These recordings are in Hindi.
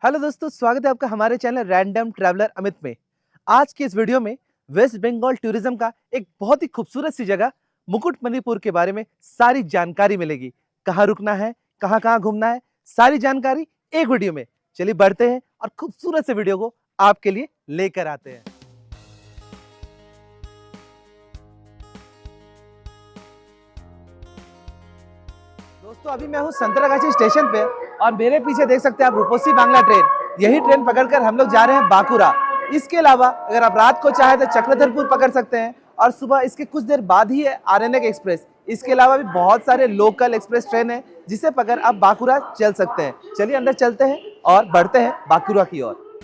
हेलो दोस्तों, स्वागत है आपका हमारे चैनल रैंडम ट्रैवलर अमित में। आज की इस वीडियो में वेस्ट बंगाल टूरिज्म का एक बहुत ही खूबसूरत सी जगह मुकुटमणिपुर के बारे में सारी जानकारी मिलेगी। कहाँ रुकना है, कहाँ कहाँ घूमना है, सारी जानकारी एक वीडियो में। चलिए बढ़ते हैं और खूबसूरत से वीडियो को आपके लिए लेकर आते हैं। दोस्तों अभी मैं हूँ संतरागाछी स्टेशन पे और मेरे पीछे देख सकते हैं आप रूपसी बांग्ला ट्रेन। यही ट्रेन पकड़कर हम लोग जा रहे हैं बांकुरा। इसके अलावा अगर आप रात को चाहे तो चक्रधरपुर पकड़ सकते हैं और सुबह इसके कुछ देर बाद ही है आरएनएक एक्सप्रेस। इसके अलावा भी बहुत सारे लोकल एक्सप्रेस ट्रेन है जिसे पकड़ आप बांकुरा चल सकते हैं। चलिए अंदर चलते हैं और बढ़ते हैं बांकुरा की ओर।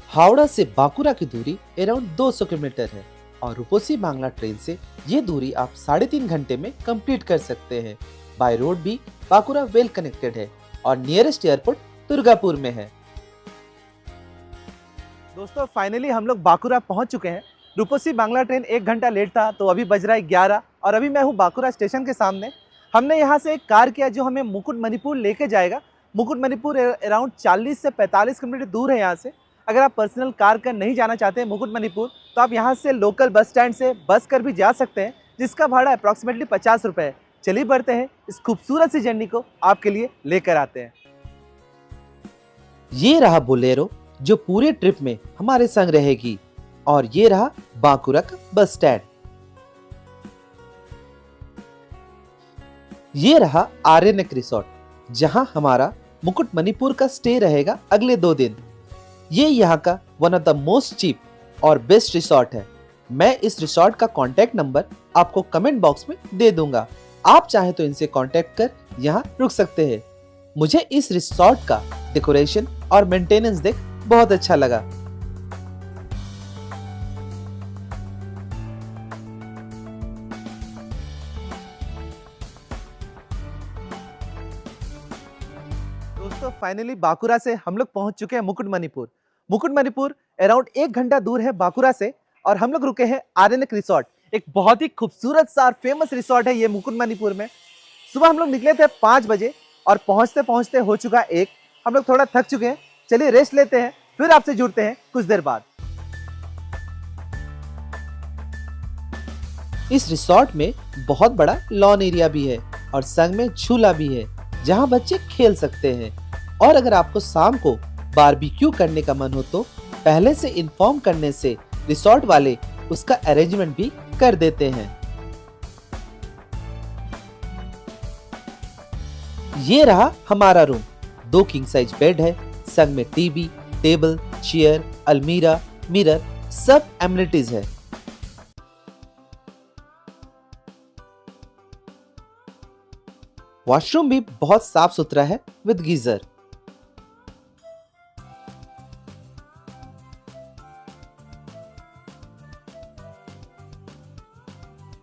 हावड़ा से बांकुरा की दूरी अराउंड 200 किलोमीटर है और रूपसी बांग्ला ट्रेन से ये दूरी आप 3.5 घंटे में कंप्लीट कर सकते हैं। बाय रोड भी बांकुरा वेल कनेक्टेड है और नियरेस्ट एयरपोर्ट दुर्गापुर में है। दोस्तों फाइनली हम लोग बांकुरा पहुंच चुके हैं। रूपसी बांग्ला ट्रेन 1 घंटा लेट था तो अभी बज रहा है 11 और अभी मैं हूं बांकुरा स्टेशन के सामने। हमने यहां से एक कार किया जो हमें मुकुटमणिपुर लेके जाएगा। मुकुटमणिपुर अराउंड 40 से 45 किलोमीटर दूर है यहाँ से। अगर आप पर्सनल कार कर नहीं जाना चाहते हैं मुकुटमणिपुर तो आप यहाँ से लोकल बस स्टैंड से बस कर भी जा सकते हैं, जिसका भाड़ा अप्रॉक्सीमेटली 50 रुपये है। चलिए बढ़ते हैं, इस खूबसूरत सी जर्नी को आपके लिए लेकर आते हैं। ये रहा बोलेरो जो पूरे ट्रिप में हमारे संग रहेगी और ये रहा बांकुरा का बस स्टैंड। ये रहा आरएनएक रिसोर्ट जहां हमारा मुकुटमणिपुर का स्टे रहेगा अगले 2 दिन। ये यहाँ का one of the most cheap और बेस्ट रिसोर्ट है। मैं इस रिसोर्ट का कॉन्टैक्ट नंबर आपको कमेंट बॉक्स में दे दूंगा। आप चाहे तो इनसे कॉन्टैक्ट कर यहाँ रुक सकते हैं। मुझे इस रिसोर्ट का डेकोरेशन और मेंटेनेंस देख बहुत अच्छा लगा। दोस्तों फाइनली बांकुरा से हम लोग पहुंच चुके हैं मुकुटमणिपुर। मुकुटमणिपुर अराउंड 1 घंटा दूर है बांकुरा से और हम लोग रुके हैं आरएनएक रिसोर्ट। एक बहुत ही खूबसूरत सा और फेमस रिसोर्ट है ये मुकुटमणिपुर में। सुबह हम लोग निकले थे 5 बजे और पहुंचते पहुंचते हो चुका 1। हम लोग थोड़ा थक चुके हैं, चलिए रेस्ट लेते हैं, फिर आपसे जुड़ते हैं कुछ देर बाद। इस रिसोर्ट में बहुत बड़ा लॉन एरिया भी है और संग में झूला भी है जहां बच्चे खेल सकते हैं। और अगर आपको शाम को बारबेक्यू करने का मन हो तो पहले से इन्फॉर्म करने से रिसोर्ट वाले उसका अरेंजमेंट भी कर देते हैं। ये रहा हमारा रूम। 2 किंग साइज बेड है, संग में टीवी, टेबल, चेयर, अलमीरा, मिरर, सब एमिनिटीज है। वॉशरूम भी बहुत साफ सुथरा है विद गीजर।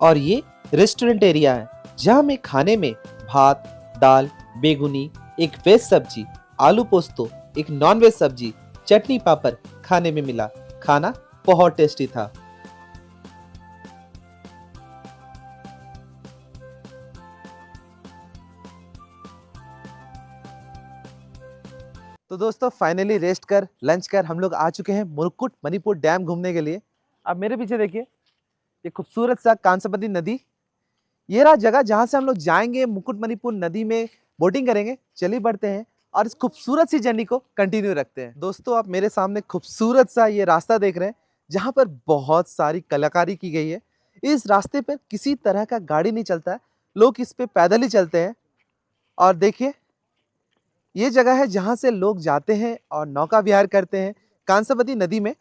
और ये रेस्टोरेंट एरिया है जहां में खाने में भात, दाल, बेगुनी, एक वेज सब्जी, आलू पोस्तो, एक नॉन वेज सब्जी, चटनी पापड़ खाने में मिला। खाना बहुत टेस्टी था। तो दोस्तों फाइनली रेस्ट कर लंच कर हम लोग आ चुके हैं मुकुटमणिपुर डैम घूमने के लिए। अब मेरे पीछे देखिए ये खूबसूरत सा कांसाबती नदी। ये रहा जगह जहां से हम लोग जाएंगे मुकुटमणिपुर नदी में बोटिंग करेंगे। चलिए बढ़ते हैं और इस खूबसूरत सी जर्नी को कंटिन्यू रखते हैं। दोस्तों आप मेरे सामने खूबसूरत सा ये रास्ता देख रहे हैं जहाँ पर बहुत सारी कलाकारी की गई है। इस रास्ते पर किसी तरह का गाड़ी नहीं चलता है, लोग इस पे पैदल ही चलते हैं। और देखिए ये जगह है जहाँ से लोग जाते हैं और नौका विहार करते हैं कांसाबती नदी में।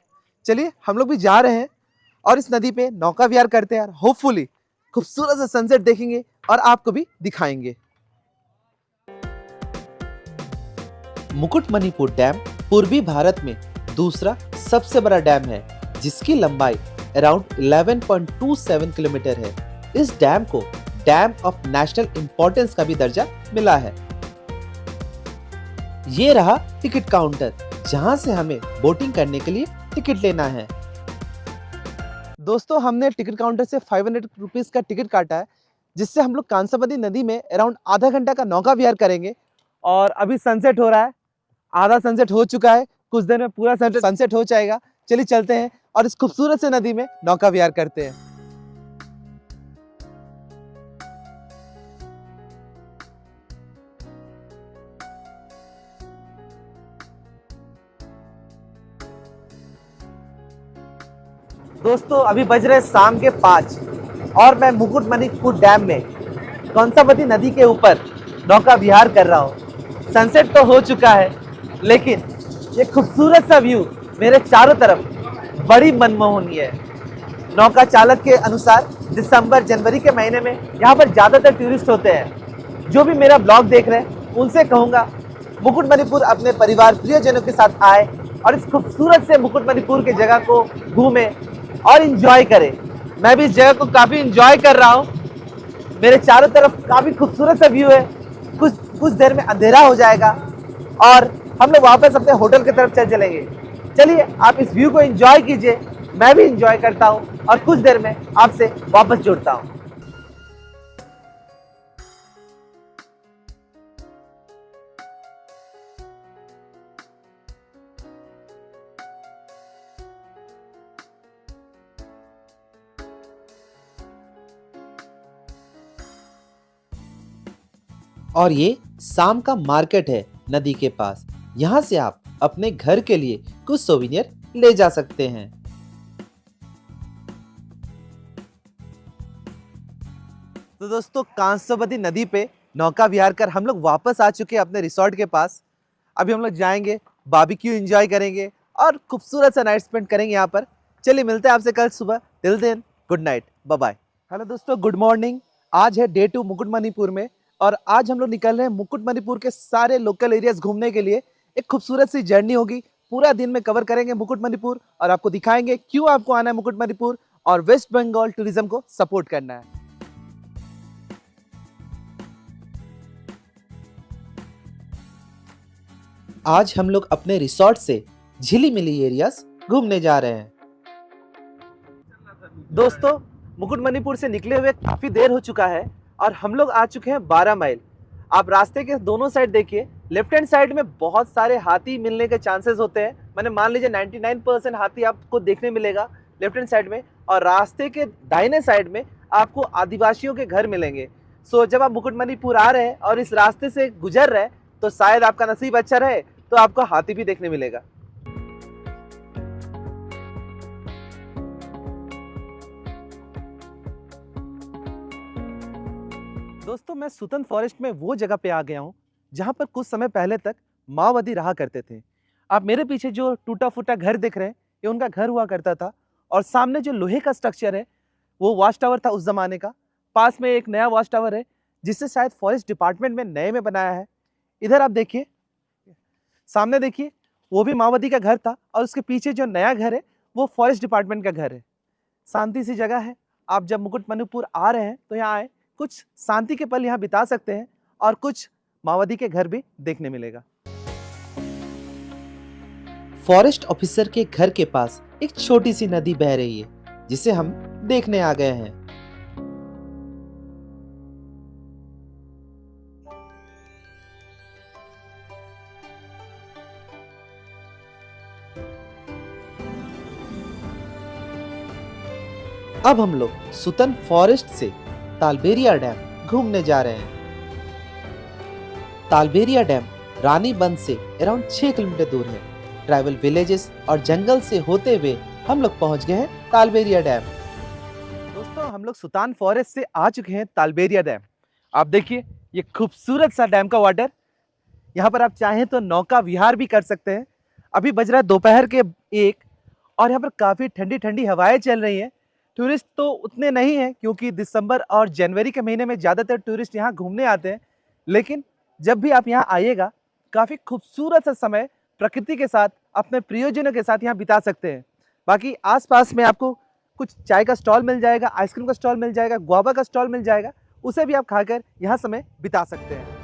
चलिए हम लोग भी जा रहे हैं और इस नदी पे नौका विहार करते हैं और होपफुली खूबसूरत सा सनसेट देखेंगे और आपको भी दिखाएंगे। मुकुटमणिपुर डैम पूर्वी भारत में दूसरा सबसे बड़ा डैम है जिसकी लंबाई अराउंड 11.27 किलोमीटर है। इस डैम को डैम ऑफ नेशनल इंपॉर्टेंस का भी दर्जा मिला है। ये रहा टिकट काउंटर जहां से हमें बोटिंग करने के लिए टिकट लेना है। दोस्तों हमने टिकट काउंटर से 500 रुपीज़ का टिकट काटा है, जिससे हम लोग कांसाबती नदी में अराउंड आधा घंटा का नौका विहार करेंगे और अभी सनसेट हो रहा है, आधा सनसेट हो चुका है, कुछ देर में पूरा सनसेट हो जाएगा। चलिए चलते हैं और इस खूबसूरत से नदी में नौका विहार करते हैं। दोस्तों अभी बज रहे शाम के 5 और मैं मुकुटमणिपुर डैम में कंसावती नदी के ऊपर नौका विहार कर रहा हूँ। सनसेट तो हो चुका है, लेकिन ये खूबसूरत सा व्यू मेरे चारों तरफ बड़ी मनमोहनीय है। नौका चालक के अनुसार दिसंबर जनवरी के महीने में यहाँ पर ज़्यादातर टूरिस्ट होते हैं। जो भी मेरा ब्लॉग देख रहे हैं उनसे कहूँगा मुकुटमणिपुर अपने परिवार प्रियजनों के साथ आए और इस खूबसूरत से मुकुटमणिपुर की जगह को घूमें और इंजॉय करें। मैं भी इस जगह को काफ़ी इंजॉय कर रहा हूँ। मेरे चारों तरफ काफ़ी खूबसूरत सा व्यू है। कुछ देर में अंधेरा हो जाएगा और हम लोग वापस अपने होटल की तरफ चलेंगे। चलिए आप इस व्यू को एंजॉय कीजिए, मैं भी एंजॉय करता हूँ और कुछ देर में आपसे वापस जुड़ता हूँ। और ये शाम का मार्केट है नदी के पास। यहाँ से आप अपने घर के लिए कुछ सोविनियर ले जा सकते हैं। तो दोस्तों कांसावती नदी पे नौका विहार कर हम लोग वापस आ चुके हैं अपने रिसोर्ट के पास। अभी हम लोग जाएंगे, बारबेक्यू एंजॉय करेंगे और खूबसूरत सा नाइट स्पेंड करेंगे यहाँ पर। चलिए मिलते हैं आपसे कल सुबह। Till then good night, bye bye. Hello दोस्तों, गुड मॉर्निंग। आज है डे 2 मुकुटमणिपुर में और आज हम लोग निकल रहे हैं मुकुटमणिपुर के सारे लोकल एरियाज घूमने के लिए। एक खूबसूरत सी जर्नी होगी, पूरा दिन में कवर करेंगे मुकुटमणिपुर और आपको दिखाएंगे क्यों आपको आना है मुकुटमणिपुर और वेस्ट बंगाल टूरिज्म को सपोर्ट करना है। आज हम लोग अपने रिसोर्ट से झिलीमिली एरियाज घूमने जा रहे हैं। दोस्तों मुकुटमणिपुर से निकले हुए काफी देर हो चुका है और हम लोग आ चुके हैं 12 माइल। आप रास्ते के दोनों साइड देखिए, लेफ्ट हैंड साइड में बहुत सारे हाथी मिलने के चांसेस होते हैं। मैंने मान लीजिए 99% हाथी आपको देखने मिलेगा लेफ्ट हैंड साइड में, और रास्ते के दाहिने साइड में आपको आदिवासियों के घर मिलेंगे। सो जब आप मुकुटमणिपुर आ रहे हैं और इस रास्ते से गुजर रहे हैं तो शायद आपका नसीब अच्छा रहे तो आपको हाथी भी देखने मिलेगा। दोस्तों मैं सुतन फॉरेस्ट में वो जगह पे आ गया हूँ जहाँ पर कुछ समय पहले तक माओवादी रहा करते थे। आप मेरे पीछे जो टूटा फूटा घर देख रहे हैं ये उनका घर हुआ करता था, और सामने जो लोहे का स्ट्रक्चर है वो वॉच टावर था उस जमाने का। पास में एक नया वॉच टावर है जिससे शायद फॉरेस्ट डिपार्टमेंट में नए में बनाया है। इधर आप देखिए, सामने देखिए, वो भी माओवादी का घर था और उसके पीछे जो नया घर है वो फॉरेस्ट डिपार्टमेंट का घर है। शांति सी जगह है। आप जब मुकुटमणिपुर आ रहे हैं तो यहाँ आए, कुछ शांति के पल यहाँ बिता सकते हैं और कुछ माओवादी के घर भी देखने मिलेगा। फॉरेस्ट ऑफिसर के घर के पास एक छोटी सी नदी बह रही है जिसे हम देखने आ गए हैं। अब हम लोग सुतन फॉरेस्ट से तालबेरिया डैम घूमने जा रहे हैं। तालबेरिया डैम रानीबंद से अराउंड 6 किलोमीटर दूर है। ट्राइबल विलेजेस और जंगल से होते हुए हम लोग पहुंच गए हैं तालबेरिया डैम। दोस्तों हम लोग सुतान फॉरेस्ट से आ चुके हैं तालबेरिया डैम। आप देखिए ये खूबसूरत सा डैम का वाटर। यहाँ पर आप चाहें तो नौका विहार भी कर सकते हैं। अभी बज रहा है दोपहर के 1 और यहाँ पर काफ़ी ठंडी ठंडी हवाएं चल रही हैं। टूरिस्ट तो उतने नहीं हैं क्योंकि दिसंबर और जनवरी के महीने में ज़्यादातर टूरिस्ट यहाँ घूमने आते हैं, लेकिन जब भी आप यहाँ आइएगा काफ़ी खूबसूरत सा समय प्रकृति के साथ अपने प्रियजनों के साथ यहाँ बिता सकते हैं। बाकी आसपास में आपको कुछ चाय का स्टॉल मिल जाएगा, आइसक्रीम का स्टॉल मिल जाएगा, गुआवा का स्टॉल मिल जाएगा, उसे भी आप खाकर यहाँ समय बिता सकते हैं।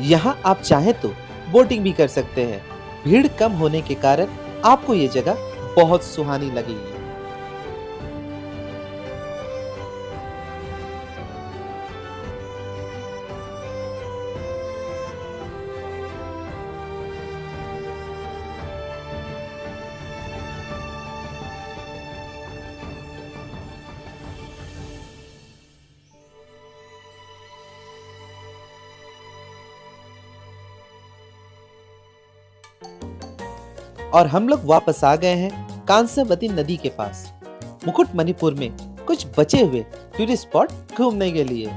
यहाँ आप चाहें तो बोटिंग भी कर सकते हैं। भीड़ कम होने के कारण आपको ये जगह बहुत सुहानी लगेगी। और हम लोग वापस आ गए हैं कांसावती नदी के पास, मुकुटमणिपुर में कुछ बचे हुए टूरिस्ट स्पॉट घूमने के लिए।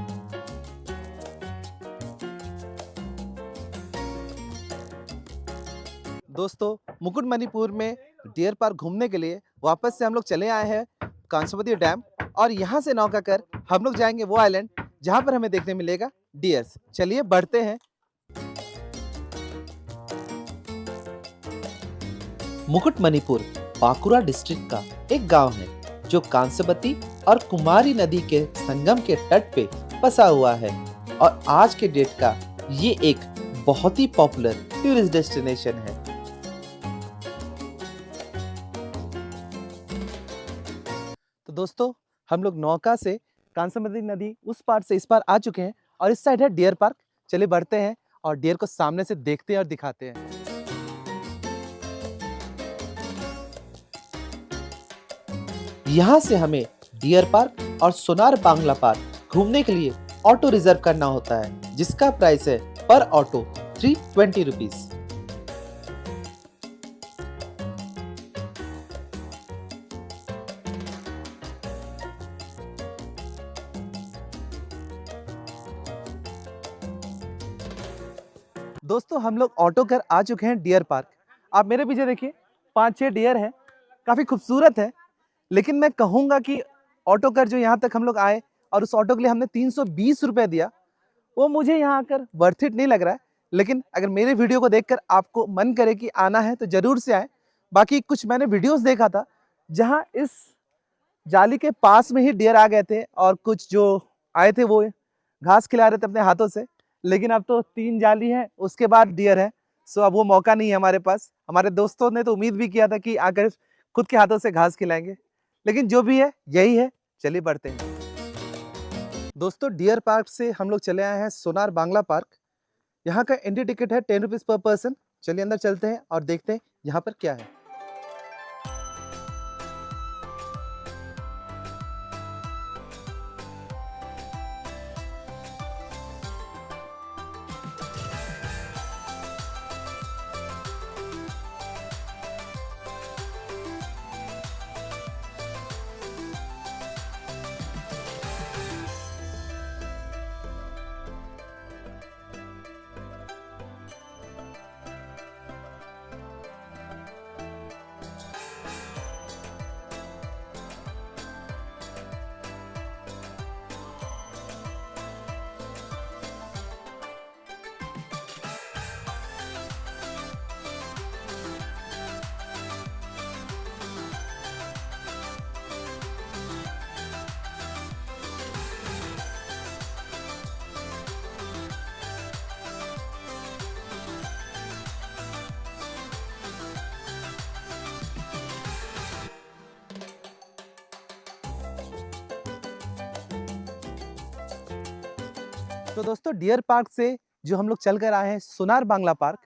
दोस्तों, मुकुटमणिपुर में डियर पार्क घूमने के लिए वापस से हम लोग चले आए हैं कांसावती डैम, और यहाँ से नौका कर हम लोग जाएंगे वो आइलैंड जहाँ पर हमें देखने मिलेगा डियर्स। चलिए बढ़ते हैं। मुकुटमणिपुर बांकुरा डिस्ट्रिक्ट का एक गांव है जो कांसावती और कुमारी नदी के संगम के तट पे बसा हुआ है, और आज के डेट का ये एक बहुत ही पॉपुलर टूरिस्ट डेस्टिनेशन है। तो दोस्तों, हम लोग नौका से कांसावती नदी उस पार से इस पार आ चुके हैं, और इस साइड है डियर पार्क। चलिए बढ़ते हैं और डियर को सामने से देखते हैं और दिखाते हैं। यहाँ से हमें डियर पार्क और सोनार बांग्ला पार्क घूमने के लिए ऑटो रिजर्व करना होता है, जिसका प्राइस है पर ऑटो 320 रुपीज। दोस्तों, हम लोग ऑटो कर आ चुके हैं डियर पार्क। आप मेरे पीछे देखिए, 5-6 डियर हैं, काफी खूबसूरत है। लेकिन मैं कहूंगा कि ऑटो कर जो यहाँ तक हम लोग आए और उस ऑटो के लिए हमने 320 रुपए दिया, वो मुझे यहाँ आकर वर्थ इट नहीं लग रहा है। लेकिन अगर मेरे वीडियो को देखकर आपको मन करे कि आना है तो जरूर से आए। बाकी कुछ मैंने वीडियोस देखा था जहाँ इस जाली के पास में ही डियर आ गए थे, और कुछ जो आए थे वो घास खिला रहे थे अपने हाथों से। लेकिन अब तो 3 जाली है, उसके बाद डियर है, सो अब वो मौका नहीं है हमारे पास। हमारे दोस्तों ने तो उम्मीद भी किया था कि आकर खुद के हाथों से घास खिलाएंगे, लेकिन जो भी है यही है। चलिए बढ़ते हैं। दोस्तों, डियर पार्क से हम लोग चले आए हैं सोनार बांग्ला पार्क। यहाँ का एंट्री टिकट है 10 रुपीज पर पर्सन। चलिए अंदर चलते हैं और देखते हैं यहाँ पर क्या है। तो दोस्तों, डियर पार्क से जो हम लोग चल कर आए हैं सोनार बांग्ला पार्क,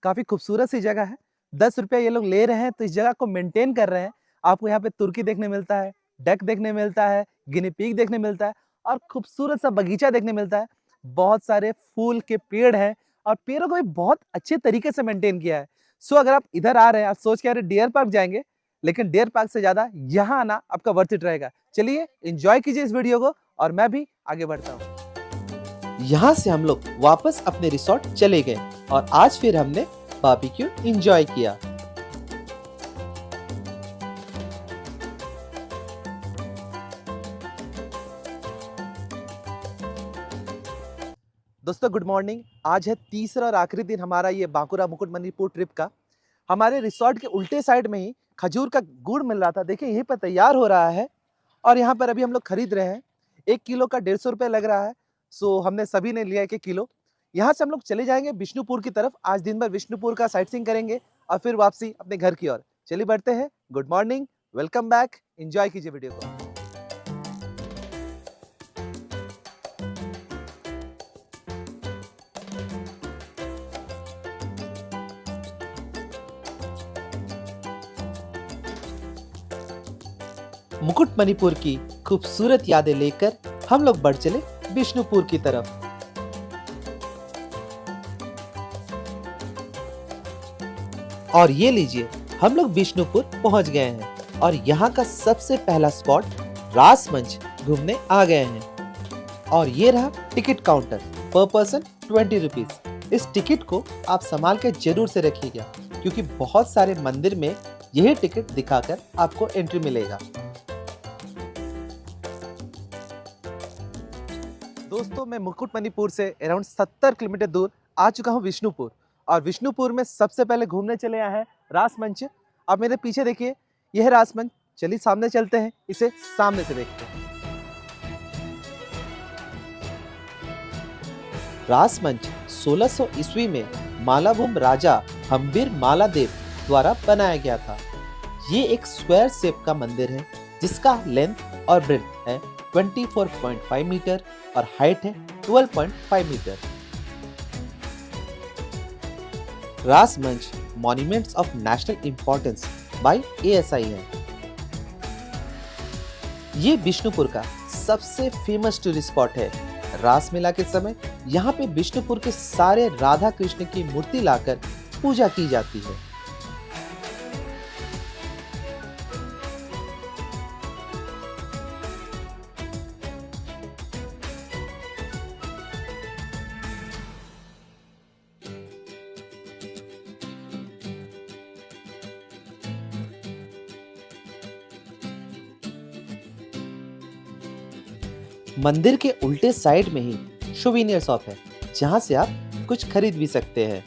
काफी खूबसूरत सी जगह है। 10 रुपया ये लोग ले रहे हैं, तो इस जगह को मेंटेन कर रहे हैं। आपको यहाँ पे तुर्की देखने मिलता है, डक देखने मिलता है, गिनी पिग देखने मिलता है, और खूबसूरत सा बगीचा देखने मिलता है। बहुत सारे फूल के पेड़ हैं, और पेड़ों को भी बहुत अच्छे तरीके से मेंटेन किया है। सो अगर आप इधर आ रहे हैं, आप सोच के आ रहे डियर पार्क जाएंगे, लेकिन डियर पार्क से ज्यादा यहाँ आना आपका वर्थ इट रहेगा। चलिए एंजॉय कीजिए इस वीडियो को, और मैं भी आगे बढ़ता हूँ। यहाँ से हम लोग वापस अपने रिसोर्ट चले गए, और आज फिर हमने बारबेक्यू एंजॉय किया। दोस्तों, गुड मॉर्निंग। आज है तीसरा और आखिरी दिन हमारा ये बांकुरा मुकुटमणिपुर ट्रिप का। हमारे रिसोर्ट के उल्टे साइड में ही खजूर का गुड़ मिल रहा था। देखिए यहीं पर तैयार हो रहा है, और यहाँ पर अभी हम लोग खरीद रहे हैं। 1 किलो का 150 रुपये लग रहा है। सो हमने सभी ने लिया 1-1 किलो। यहाँ से हम लोग चले जाएंगे विष्णुपुर की तरफ। आज दिन भर विष्णुपुर का साइट सीइंग करेंगे और फिर वापसी अपने घर की ओर। चलिए बढ़ते हैं। Good morning, welcome back, enjoy कीजिए वीडियो को। मुकुटमणिपुर की खूबसूरत यादें लेकर हम लोग बढ़ चले विष्णुपुर की तरफ। और ये लीजिए, हम लोग विष्णुपुर पहुंच गए हैं और यहाँ का सबसे पहला स्पॉट रास मंच घूमने आ गए हैं। और ये रहा टिकट काउंटर, पर पर्सन 20 रुपीज। इस टिकट को आप संभाल के जरूर से रखिएगा, क्योंकि बहुत सारे मंदिर में यही टिकट दिखाकर आपको एंट्री मिलेगा। दोस्तों, मैं मुकुटमणिपुर से अराउंड 70 किलोमीटर दूर आ चुका हूँ विष्णुपुर। और विष्णुपुर में सबसे पहले घूमने चले आए हैं रास मंच। आप मेरे पीछे देखिए, यह है रास मंच। चलिए सामने चलते हैं, इसे सामने से देखते हैं। रास मंच 1600 ईस्वी में मालाभूम राजा हम्बीर मालादेव द्वारा बनाया गया था। ये एक स्क्वायर शेप का मंदिर है, जिसका लेंथ और ब्रेड्थ है 24.5 मीटर और हाइट है 12.5 metre. Ras Manch monuments of national importance by ASI है। ये विष्णुपुर का सबसे फेमस टूरिस्ट स्पॉट है। रास मेला के समय यहाँ पे विष्णुपुर के सारे राधा कृष्ण की मूर्ति लाकर पूजा की जाती है। मंदिर के उल्टे साइड में ही सोवेनियर शॉप है, जहां से आप कुछ खरीद भी सकते हैं।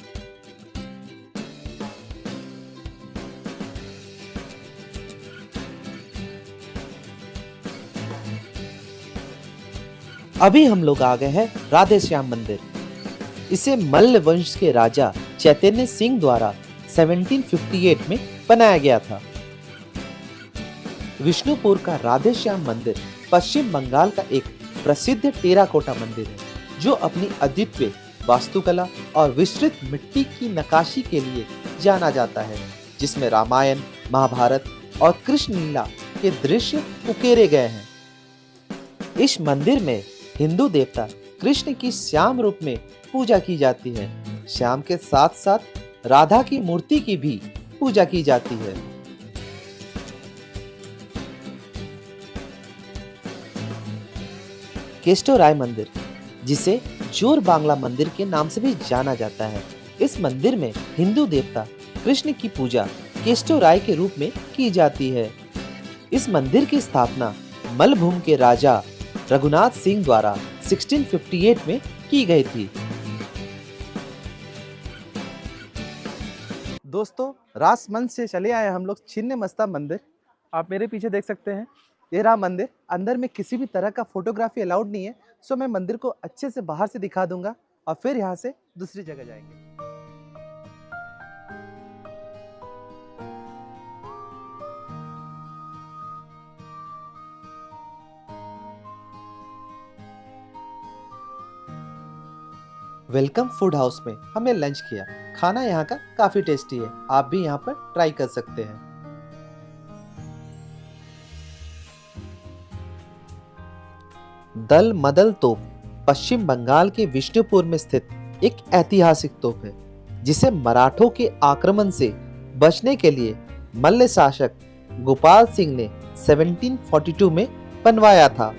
अभी हम लोग आ गए हैं राधे श्याम मंदिर। इसे मल्ल वंश के राजा चैतन्य सिंह द्वारा 1758 में बनाया गया था। विष्णुपुर का राधे श्याम मंदिर पश्चिम बंगाल का एक प्रसिद्ध टेराकोटा मंदिर है, जो अपनी अद्वितीय वास्तुकला और विस्तृत मिट्टी की नक्काशी के लिए जाना जाता है, जिसमें रामायण, महाभारत और कृष्ण लीला के दृश्य उकेरे गए हैं। इस मंदिर में हिंदू देवता कृष्ण की श्याम रूप में पूजा की जाती है। श्याम के साथ साथ राधा की मूर्ति की भी पूजा की जाती है। केष्टोराय मंदिर, जिसे जोर बांग्ला मंदिर के नाम से भी जाना जाता है, इस मंदिर में हिंदू देवता कृष्ण की पूजा केष्टोराय के रूप में की जाती है। इस मंदिर की स्थापना मलभूम के राजा रघुनाथ सिंह द्वारा 1658 में की गई थी। दोस्तों, रास मंच से चले आए हम लोग छिन्न मस्ता मंदिर। आप मेरे पीछे देख सकते हैं, ये रहा मंदिर। अंदर में किसी भी तरह का फोटोग्राफी अलाउड नहीं है, सो मैं मंदिर को अच्छे से बाहर से दिखा दूंगा और फिर यहाँ से दूसरी जगह जाएंगे। वेलकम फूड हाउस में हमने लंच किया। खाना यहाँ का काफी टेस्टी है, आप भी यहाँ पर ट्राई कर सकते हैं। दल मदल तोप पश्चिम बंगाल के विष्णुपुर में स्थित एक ऐतिहासिक तोप है, जिसे मराठों के आक्रमण से बचने के लिए मल्ल शासक गोपाल सिंह ने 1742 में बनवाया था।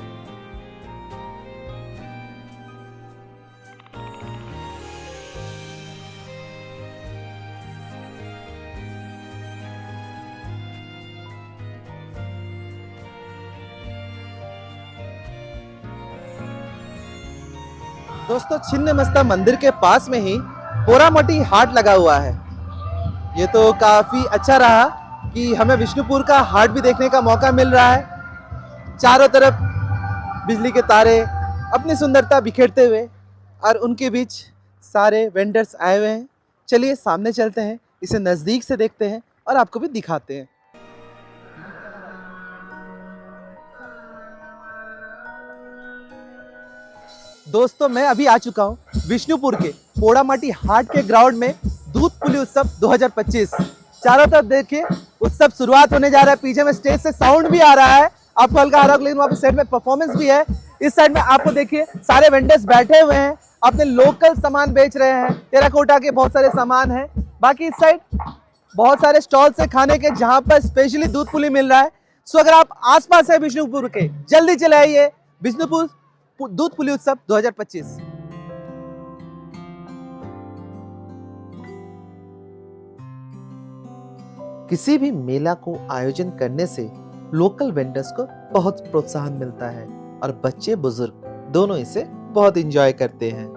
दोस्तों, छिन्न मस्ता मंदिर के पास में ही पोरामटी हाट लगा हुआ है। ये तो काफी अच्छा रहा कि हमें विष्णुपुर का हाट भी देखने का मौका मिल रहा है। चारों तरफ बिजली के तारे अपनी सुंदरता बिखेरते हुए और उनके बीच सारे वेंडर्स आए हुए हैं। चलिए सामने चलते हैं, इसे नज़दीक से देखते हैं और आपको भी दिखाते हैं। दोस्तों मैं अभी आ चुका हूँ विष्णुपुर के पोड़ामाटी हाट के ग्राउंड में दूध पुली उत्सव 2025। चारों तरफ देखिए उत्सव शुरुआत होने जा रहा है। पीछे में स्टेज से साउंड भी आ रहा है, आपको हल्का आ रहा है, लेकिन वहाँ पे साइड में परफॉर्मेंस भी है। इस साइड में आपको देखिए सारे वेंडर्स बैठे हुए हैं, अपने लोकल सामान बेच रहे हैं। टेराकोटा के बहुत सारे सामान हैं। बाकी इस साइड बहुत सारे स्टॉल्स है खाने के, जहाँ पर स्पेशली दूध पुली मिल रहा है। सो अगर आप आसपास है विष्णुपुर के, जल्दी चले आइए विष्णुपुर दूध पुली उत्सव 2025। किसी भी मेला को आयोजन करने से लोकल वेंडर्स को बहुत प्रोत्साहन मिलता है और बच्चे बुजुर्ग दोनों इसे बहुत एंजॉय करते हैं।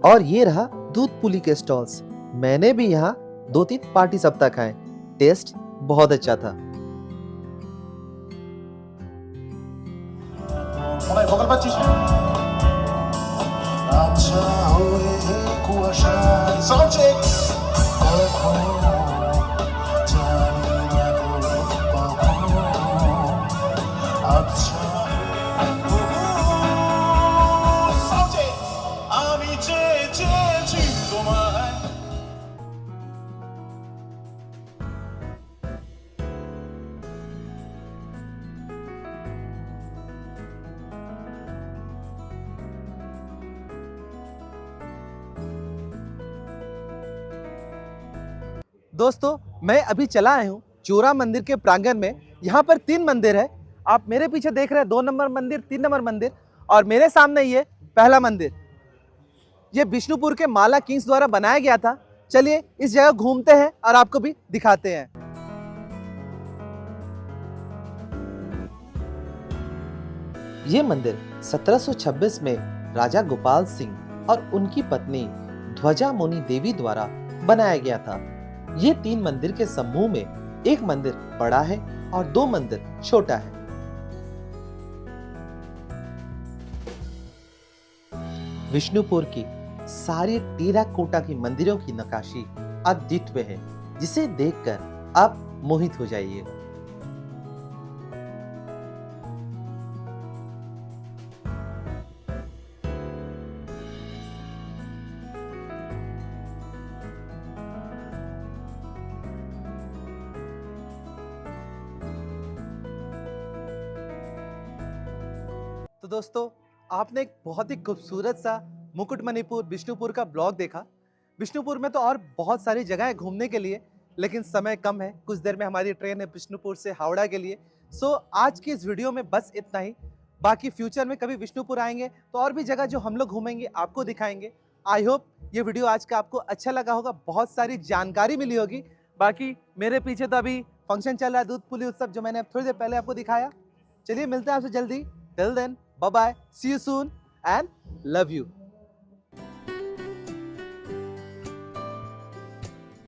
और ये रहा दूध पुली के स्टॉल्स। मैंने भी यहाँ 2-3 पार्टी सप्ताह खाए, टेस्ट बहुत अच्छा था। दोस्तों मैं अभी चला आया हूँ चोरा मंदिर के प्रांगण में। यहाँ पर 3 मंदिर है। आप मेरे पीछे देख रहे हैं 2 नंबर मंदिर, 3 नंबर मंदिर, और मेरे सामने ये पहला मंदिर। ये विष्णुपुर के माला किंग्स द्वारा बनाया गया था। चलिए इस जगह घूमते हैं और आपको भी दिखाते हैं। ये मंदिर 1726 में राजा गोपाल सिंह और उनकी पत्नी ध्वजा मुनि देवी द्वारा बनाया गया था। ये 3 मंदिर के समूह में एक मंदिर बड़ा है और 2 मंदिर छोटा है। विष्णुपुर की सारी टेराकोटा की मंदिरों की नक्काशी अद्वितीय है, जिसे देखकर आप मोहित हो जाइएगा। तो दोस्तों आपने एक बहुत ही खूबसूरत सा मुकुटमणिपुर विष्णुपुर का ब्लॉग देखा। विष्णुपुर में तो और बहुत सारी जगह है घूमने के लिए, लेकिन समय कम है। कुछ देर में हमारी ट्रेन है विष्णुपुर से हावड़ा के लिए। सो आज की इस वीडियो में बस इतना ही। बाकी फ्यूचर में कभी विष्णुपुर आएंगे तो और भी जगह जो हम लोग घूमेंगे आपको दिखाएंगे। आई होप ये वीडियो आज का आपको अच्छा लगा होगा, बहुत सारी जानकारी मिली होगी। बाकी मेरे पीछे तो अभी फंक्शन चल रहा है दूध पुली उत्सव, जो मैंने थोड़ी देर पहले आपको दिखाया। चलिए मिलते हैं आपसे जल्दी। Till then, bye bye, see you soon and love you.